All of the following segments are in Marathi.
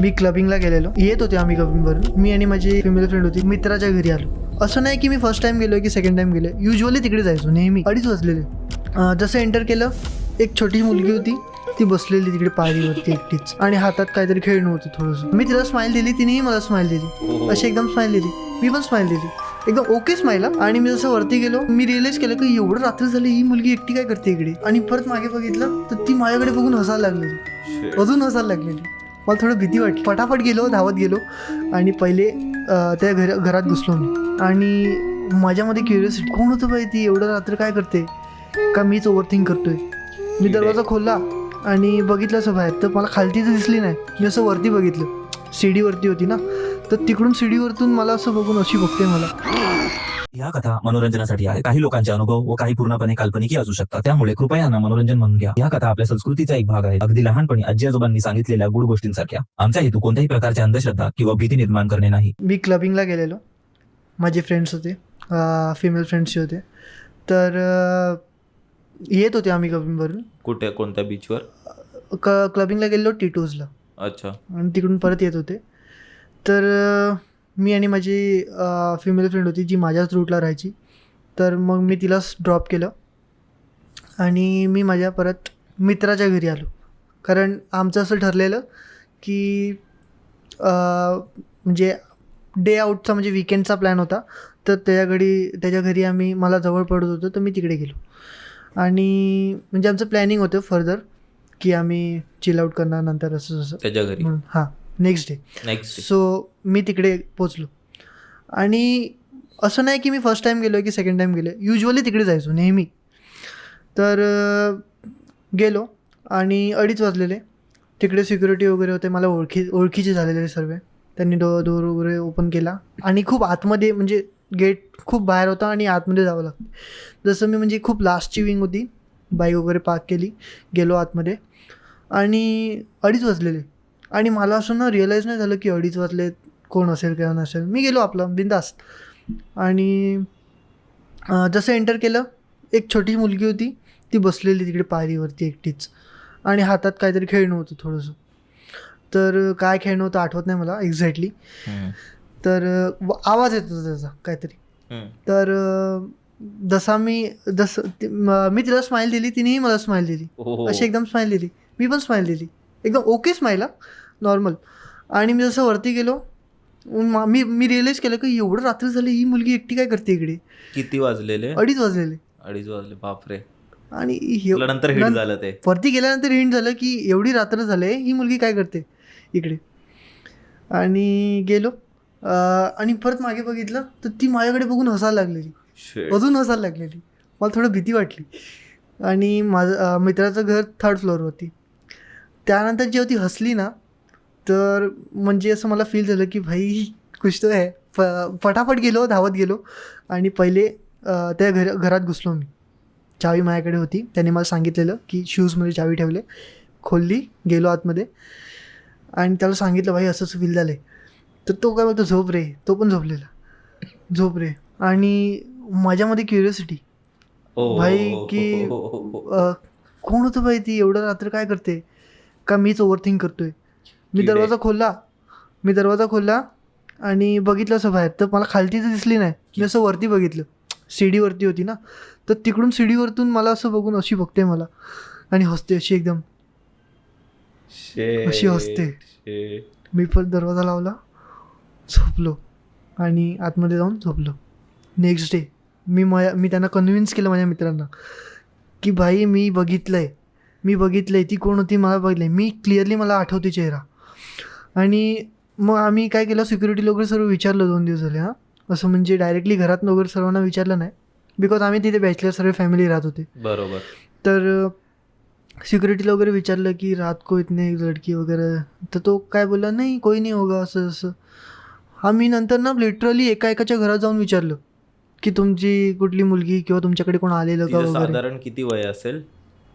मी क्लबिंगला गेलेलो. येत होते आम्ही क्लबिंगवरून. मी आणि माझी फिमेल फ्रेंड होती. मित्राच्या घरी आलो. असं नाही की मी फर्स्ट टाइम गेलो की सेकंड टाइम गेलो. युजली तिकडे जायचो नेहमी. 2:30 वाजलेले. जसं एंटर केलं, एक छोटी मुलगी होती. ती बसलेली तिकडे पायरीवरती एकटीच आणि हातात काहीतरी खेळणं होतं थोडंसं. मी तिला स्माईल दिली, तिनेही मला स्माईल दिली. अशी एकदम स्माईल दिली. मी पण स्माईल दिली. एकदम ओके स्माईल. आणि मी जसं वरती गेलो, मी रिअलाइज केलं की एवढं रात्री झाली, ही मुलगी एकटी काय करते इकडे. आणि परत मागे बघितलं तर ती माझ्याकडे बघून हसायला लागलेली. अजून हसायला लागलेली. मला थोडं भीती वाटली. फटाफट गेलो, धावत गेलो आणि पहिले त्या घरात घुसलो मी. आणि माझ्यामध्ये क्युरियोसिटी, कोण होतं बाई ती, एवढं रात्र काय करते, का मीच ओव्हरथिंक करतोय. मी दरवाजा खोलला आणि बघितलं असं बाहेर, तर मला खालती तर दिसली नाही. मी असं वरती बघितलं, सीडीवरती होती ना, तर तिकडून सीडीवरतून मला असं बघून अशी बघते मला. या कथा मनोरंजनासाठी आहे. काही लोकांचे अनुभव व काही पूर्णपणे काल्पनिकही असू शकतात. त्यामुळे कृपया यांना मनोरंजन म्हणून घ्या. या कथा आपल्या संस्कृतीचा एक भाग आहे. अगदी लहानपणी आजी आजोबांनी सांगितलेल्या गुड गोष्टींसारख्या. आमचा हेतू कोणत्याही प्रकारची अंधश्रद्धा किंवा भीती निर्माण करणे नाही. मी क्लबिंगला गेलेलो. माझे फ्रेंड्स होते, फिमेल फ्रेंड्सचे होते. तर येत होते आम्ही क्लबिंगवरून. कुठे, कोणत्या बीचवर? क्लबिंगला गेलेलो टिटोजला. अच्छा. आणि तिकडून परत येत होते. तर मी आणि माझी फिमेल फ्रेंड होती जी माझ्याच रूटला राहायची. तर मग मी तिला ड्रॉप केलं आणि मी माझ्या परत मित्राच्या घरी आलो. कारण आमचं असं ठरलेलं की म्हणजे डे आउटचा, म्हणजे विकेंडचा प्लॅन होता. तर त्याच्या घरी मला जवळ पडत होतं, तर मी तिकडे गेलो. आणि म्हणजे आमचं प्लॅनिंग होतं फर्दर की आम्ही चिल आउट करणार नंतर असं त्याच्या घरी. हां, नेक्स्ट डे. सो मी तिकडे पोचलो. आणि असं नाही की मी फर्स्ट टाइम गेलो की सेकंड टाइम गेलो. युजली तिकडे जायचो नेहमी. तर गेलो आणि 2:30 वाजलेले. तिकडे सिक्युरिटी वगैरे होते, मला ओळखीचे झालेले सर्व. त्यांनी डोर वगैरे ओपन केला आणि खूप आतमध्ये, म्हणजे गेट खूप बाहेर होता आणि आतमध्ये जावं लागतं. जसं मी, म्हणजे खूप लास्टची विंग होती, बाईक वगैरे पार्क केली, गेलो आतमध्ये. आणि 2:30 वाजलेले आणि मला असं ना रिअलाईज नाही झालं की 2:30 वाजले, कोण असेल किंवा नसेल. मी गेलो आपलं बिंदास्त. आणि जसं एंटर केलं, एक छोटी मुलगी होती. ती बसलेली तिकडे पायरीवरती एकटीच आणि हातात काहीतरी खेळणं होतं थोडंसं. तर काय खेळणं होतं आठवत नाही मला एक्झॅक्टली. तर आवाज येत होता त्याचा काहीतरी. तर मी तिला स्माईल दिली, तिनेही मला स्माईल दिली. अशी एकदम स्माईल दिली. मी पण स्माईल दिली. एकदम ओके स्माईल, नॉर्मल. आणि मी जसं वरती गेलो, मी रिअलाइज केलं की एवढं रात्री झाली, ही मुलगी एकटी काय करते इकडे. किती वाजलेले? 2:30 वाजलेले. 2:30 वाजले, बापरे. आणि नंतर हिट झालं ते. वरती गेल्यानंतर हिंट झालं की एवढी रात्र झाले, ही मुलगी काय करते इकडे. आणि गेलो आणि परत मागे बघितलं तर ती माझ्याकडे बघून हसायला लागलेली. अजून हसायला लागलेली. मला थोडं भीती वाटली. आणि माझं मित्राचं घर 3rd फ्लोअरवरती. त्यानंतर जेव्हा ती हसली ना, तर म्हणजे असं मला फील झालं की भाई कुछ तो आहे. फटाफट गेलो, धावत गेलो आणि पहिले त्या घरात घुसलो मी. चावी माझ्याकडे होती. त्याने मला सांगितलेलं की शूजमध्ये चावी ठेवले. खोलली, गेलो आतमध्ये आणि त्याला सांगितलं भाई असंच फील झालं आहे. तर तो काय बोलतो, झोप रे. तो पण झोपलेला, झोप रे. आणि माझ्यामध्ये क्युरियोसिटी भाई की कोण होतं बाई ती, एवढं रात्र काय करते, का मीच ओव्हरथिंक करतोय. मी दरवाजा खोलला आणि बघितलं असं बाहेर, तर मला खालती तर दिसली नाही. मी असं वरती बघितलं, सीडीवरती होती ना, तर तिकडून सीडीवरतून मला असं बघून अशी बघते मला आणि हसते अशी एकदम, अशी हसते. मी पण दरवाजा लावला, झोपलो आणि आतमध्ये जाऊन झोपलो. नेक्स्ट डे मी त्यांना कन्व्हिन्स केलं माझ्या मित्रांना की भाई मी बघितलंय ती कोण होती, मला बघितलंय मी क्लिअरली, मला आठवते चेहरा. आणि मग आम्ही काय केलं, सिक्युरिटीला वगैरे सर्व विचारलं 2 दिवस झाले. असं म्हणजे डायरेक्टली घरात वगैरे सर्वांना विचारलं नाही, बिकॉज आम्ही तिथे बॅचलर सर्व फॅमिली राहत होते. बरोबर. तर सिक्युरिटीला वगैरे विचारलं की रात को इतने लडकी वगैरे, तर तो काय बोलला, नाही कोई नाही होगा असं. आम्ही नंतर ना लिटरली एकाच्या घरात जाऊन विचारलं की तुमची कुठली मुलगी किंवा तुमच्याकडे कोण आलेलं का वगैरे. साधारण किती वय असेल?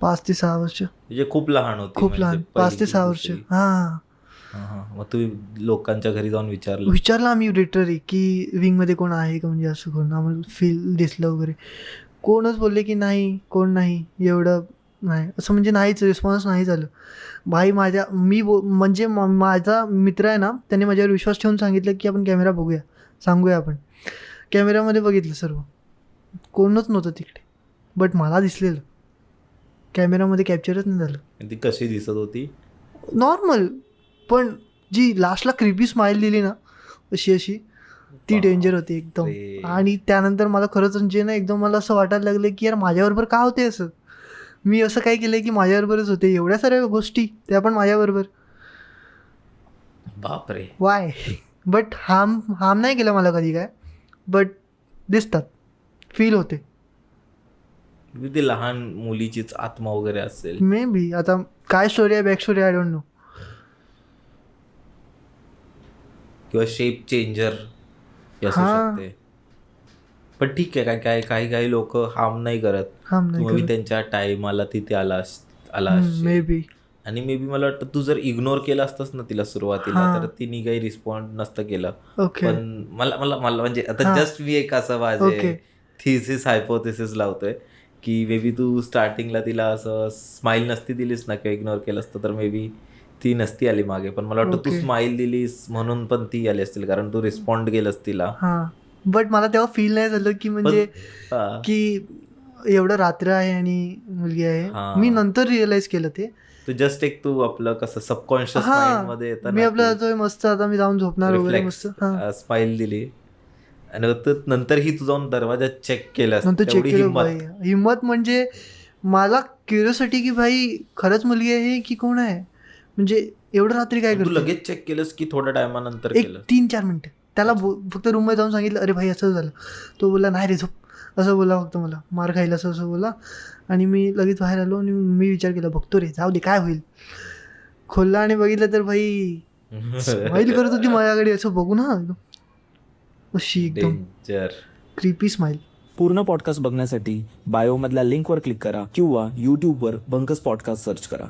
5 ते 6 वर्ष. म्हणजे खूप लहान होती. खूप लहान, 5 ते 6 वर्ष. हां. मग तू लोकांच्या घरी जाऊन विचारलं आम्ही लिटरली की विंगमध्ये कोण आहे का, म्हणजे असं कोण आम्हाला फील दिसलं वगैरे. कोणच बोलले की नाही, कोण नाही. एवढं नाही असं म्हणजे नाहीच, रिस्पॉन्स नाही झालं. भाई म्हणजे माझा मित्र आहे ना, त्याने माझ्यावर विश्वास ठेवून सांगितलं की आपण कॅमेरा बघूया, सांगूया आपण. कॅमेऱ्यामध्ये बघितलं सर्व, कोणच नव्हतं तिकडे, बट मला दिसलेलं. कॅमेरामध्ये कॅप्चरच नाही झालं. आणि ती कशी दिसत होती? नॉर्मल, पण जी लास्टला क्रिपी स्माईल दिली ना अशी ती डेंजर होती एकदम. बापरे. आणि त्यानंतर मला खरंच म्हणजे ना एकदम मला असं वाटायला लागलं की यार माझ्याबरोबर का होते असं, मी असं काय केलं की माझ्याबरोबरच होते एवढ्या साऱ्या गोष्टी, त्या पण माझ्याबरोबर. बापरे. वाय? बट हार्म नाही केलं मला कधी काय, बट दिसतात, फील होते. ती लहान मुलीचीच आत्मा वगैरे असेल. May be. आता काय स्टोरी आहे, back story, I don't know. किंवा शेप चेंजर असू हा. शकते. पण ठीक आहे, काय काही लोक हार्म नाही करत. हार्म नाही तुम्ही करत. त्यांच्या टाइमाला तिथे आला मे बी. आणि मे बी मला वाटतं तू जर इग्नोर केलं असतंस ना तिला सुरुवातीला, हा. तर तिने काही रिस्पॉन्ड नसतं केलं. ओके. पण मला म्हणजे आता हा. जस्ट मी एक असं माझे ओके. थिसिस हायपोथेसिस लावतोय की मे बी तू स्टार्टिंगला तिला असं स्माईल नसती दिलीस ना किंवा इग्नोर केलं असतं तर मे बी ती नसती आली मागे. पण मला वाटतं तू ओके. स्माईल दिलीस म्हणून पण ती आली असतील, कारण तू रिस्पॉन्ड केलंस तिला. हां, बट मला तेव्हा फील नाही झालं की म्हणजे हा. की एवढं रात्र आहे आणि मुलगी आहे. हा. मी नंतर रिअलाइज केलं ते. तू जस्ट एक तू आपलं कसं सबकॉन्शियस माइंड मध्ये हां, येतं मी आपलं जातोय मस्त, आता मी जाऊन झोपणार वगैरे मस्त. हां, स्माईल दिली आणि नंतरही तू जाऊन दरवाजा चेक केलास. नंतर चेक तेवढी केलं. हिंमत. भाई हिंमत म्हणजे मला क्युरिओसिटी की भाई खरंच मुलगी आहे की कोण आहे, म्हणजे एवढं रात्री काय तू करते. लगेच चेक केलंस की थोड्या टायमानंतर एक केलं? 3-4 मिनिटं त्याला फक्त रूममध्ये जाऊन सांगितलं, अरे भाई असं झालं. तो बोलला नाही रे झोप, असं बोला, फक्त मला मार खायला असं बोला. आणि मी लगेच बाहेर आलो आणि मी विचार केला बघतो रे, जाऊ दे काय होईल. खोलला आणि बघितलं तर भाई स्माईल करत होती माझ्याकडे, असं बघू ना अशी एकदम डेंजर. Creepy smile. पूर्ण पॉडकास्ट बघण्यासाठी बायोमधल्या लिंकवर क्लिक करा किंवा यूट्यूबवर बंकस पॉडकास्ट सर्च करा.